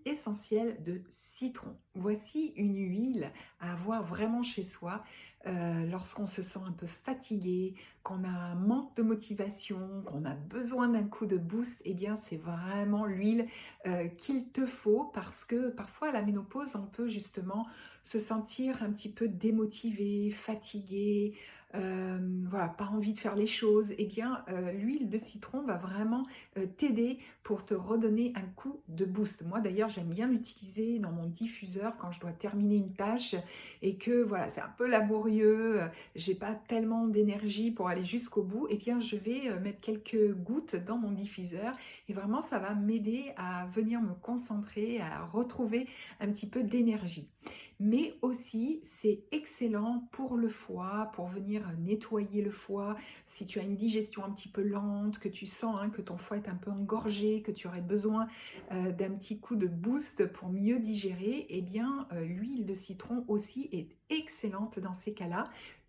essentielle de citron. Voici une huile à avoir vraiment chez soi lorsqu'on se sent un peu fatigué, qu'on a un manque de motivation, qu'on a besoin d'un coup de boost. Eh bien, c'est vraiment l'huile qu'il te faut parce que parfois à la ménopause, on peut justement se sentir un petit peu démotivé, fatigué, voilà, pas envie de faire les choses. Eh bien, l'huile de citron va vraiment t'aider pour te redonner un coup de boost. Moi d'ailleurs, j'aime bien l'utiliser dans mon diffuseur quand je dois terminer une tâche et que voilà, c'est un peu laborieux, j'ai pas tellement d'énergie pour aller jusqu'au bout. Et bien, je vais mettre quelques gouttes dans mon diffuseur et vraiment ça va m'aider à venir me concentrer, à retrouver un petit peu d'énergie. Mais aussi, c'est excellent pour le foie, pour venir nettoyer le foie. Si tu as une digestion un petit peu lente, que tu sens que ton foie est un peu engorgé, que tu aurais besoin d'un petit coup de boost pour mieux digérer, eh bien, l'huile de citron aussi est excellente dans ces cas-là.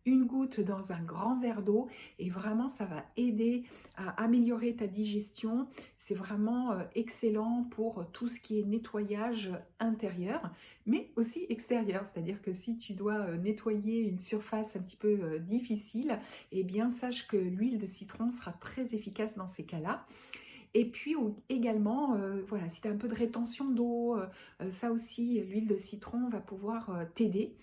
Une goutte dans un grand verre d'eau et vraiment ça va aider à améliorer ta digestion. C'est vraiment excellent pour tout ce qui est nettoyage intérieur, mais aussi extérieur. C'est-à-dire que si tu dois nettoyer une surface un petit peu difficile, eh bien sache que l'huile de citron sera très efficace dans ces cas-là. Et puis également, voilà, si tu as un peu de rétention d'eau, ça aussi, l'huile de citron va pouvoir t'aider.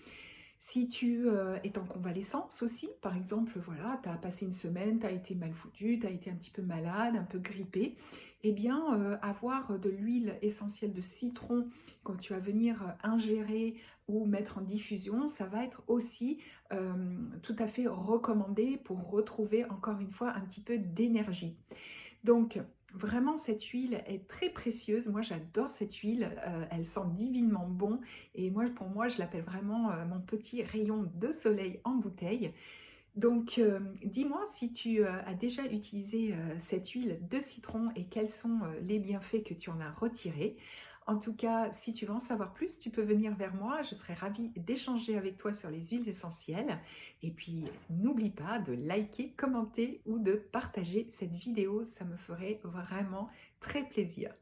Si tu es en convalescence aussi, par exemple, voilà, tu as passé une semaine, tu as été mal foutu, tu as été un petit peu malade, un peu grippé, eh bien, avoir de l'huile essentielle de citron quand tu vas venir ingérer ou mettre en diffusion, ça va être aussi tout à fait recommandé pour retrouver encore une fois un petit peu d'énergie. Donc, vraiment, cette huile est très précieuse. Moi, j'adore cette huile. Elle sent divinement bon. Et moi, pour moi, je l'appelle vraiment mon petit rayon de soleil en bouteille. Donc, dis-moi si tu as déjà utilisé cette huile de citron et quels sont les bienfaits que tu en as retirés. En tout cas, si tu veux en savoir plus, tu peux venir vers moi. Je serai ravie d'échanger avec toi sur les huiles essentielles. Et puis, n'oublie pas de liker, commenter ou de partager cette vidéo. Ça me ferait vraiment très plaisir.